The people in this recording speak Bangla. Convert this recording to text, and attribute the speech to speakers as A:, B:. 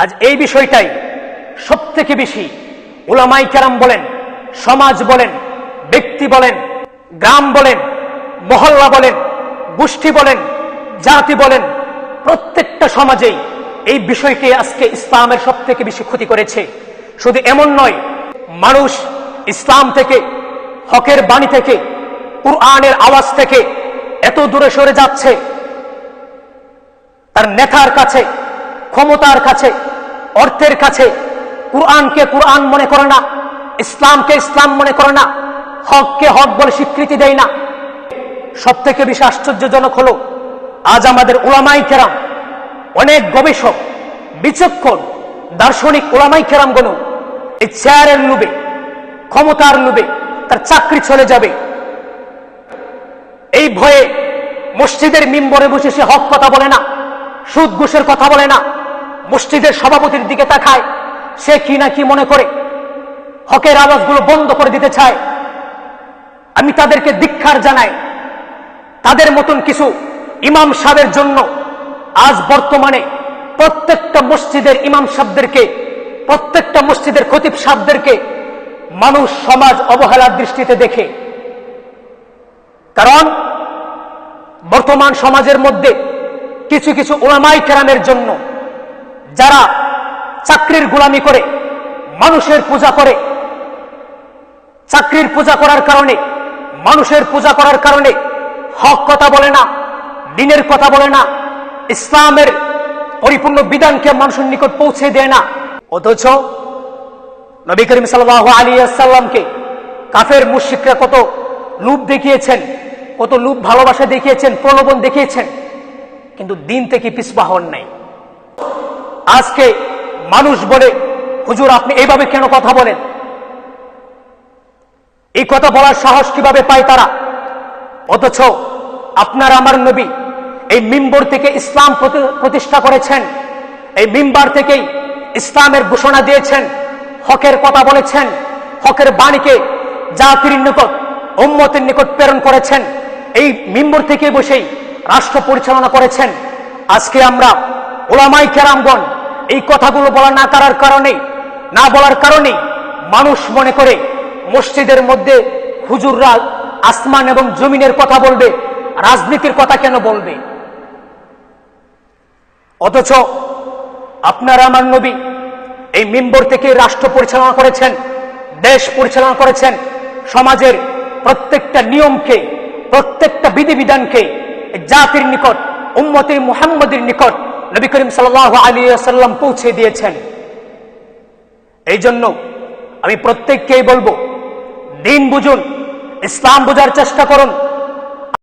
A: আজ এই বিষয়টাই সবথেকে বেশি উলামায়ে কেরাম বলেন, সমাজ বলেন, ব্যক্তি বলেন, গ্রাম বলেন, মহল্লা বলেন, গোষ্ঠী বলেন, জাতি বলেন, প্রত্যেকটা সমাজেই এই বিষয়টি আজকে ইসলামের সবথেকে বেশি ক্ষতি করেছে। শুধু এমন নয়, মানুষ ইসলাম থেকে, হকের বাণী থেকে, কুরআনের আওয়াজ থেকে এত দূরে সরে যাচ্ছে, তার নেতার কাছে, ক্ষমতার কাছে, অর্থের কাছে কুরআনকে কুরআন মনে করে না, ইসলামকে ইসলাম মনে করে না, হককে হক বলে স্বীকৃতি দেয় না। সবথেকে বেশি আশ্চর্যজনক হলো, আজ আমাদের উলামায়ে কেরাম, অনেক গবেষক, বিচক্ষণ, দার্শনিক উলামায়ে কেরামগুলো এই চেয়ারের লোভে, ক্ষমতার লোভে তার চাকরি চলে যাবে, এই ভয়ে মসজিদের মিম্বরে বসে সে হক কথা বলে না, সুদ ঘুষের কথা বলে না, মসজিদের সভাপতির দিকে তাকায়, সে কি না কি মনে করে হকের আওয়াজগুলো বন্ধ করে দিতে চায়। আমি তাদেরকে ধিক্কার জানাই। তাদের মতন কিছু ইমাম সাহেবের জন্য আজ বর্তমানে প্রত্যেকটা মসজিদের ইমাম সাহেবদেরকে, প্রত্যেকটা মসজিদের খতিব সাহেবদেরকে মানুষ, সমাজ অবহেলার দৃষ্টিতে দেখে। কারণ বর্তমান সমাজের মধ্যে কিছু কিছু উলামায়ে কেরামের জন্য, যারা চাকরির গোলামি করে, মানুষের পূজা করে, চাকরির পূজা করার কারণে, মানুষের পূজা করার কারণে হক কথা বলে না, দ্বীনের কথা বলে না, ইসলামের পরিপূর্ণ বিধানকে মানুষের নিকট পৌঁছে দেয় না। অথচ নবী করিম সাল্লাল্লাহু আলাইহি ওয়াসাল্লামকে কাফের মুশরিকরা কত লোভ দেখিয়েছেন, কত লোভ ভালোবাসা দেখিয়েছেন, প্রলোভন দেখিয়েছেন, কিন্তু দ্বীন থেকে পিছপা হন নাই। আজকে মানুষ বলে, হুজুর আপনি এইভাবে কেন কথা বলেন? এই কথা বলার সাহস কিভাবে পায় তারা? অথচ আপনার আমার নবী এই মিম্বর থেকে ইসলাম প্রতিষ্ঠা করেছেন, এই মিম্বার থেকেই ইসলামের ঘোষণা দিয়েছেন, হকের কথা বলেছেন, হকের বাণীকে জাতির নিকট, উম্মতের নিকট প্রেরণ করেছেন, এই মিম্বর থেকে বসেই রাষ্ট্র পরিচালনা করেছেন। আজকে আমরা উলামায়ে কেরামগণ এই কথাগুলো বলা না বলার কারণে মানুষ মনে করে মসজিদের মধ্যে হুজুররা আসমান এবং জমিনের কথা বলবে, রাজনীতির কথা কেন বলবে? অথচ আপনার আমার নবী এই মিম্বর থেকে রাষ্ট্র পরিচালনা করেছেন, দেশ পরিচালনা করেছেন, সমাজের প্রত্যেকটা নিয়মকে, প্রত্যেকটা বিধিবিধানকে জাতির নিকট, উম্মতে মুহাম্মদের নিকট নবী করিম সাল্লাল্লাহু আলাইহি ওয়াসাল্লাম পৌঁছে দিয়েছেন। এই জন্য আমি প্রত্যেককেই বলবো, দ্বীন বুঝুন, ইসলাম বোঝার চেষ্টা করুন।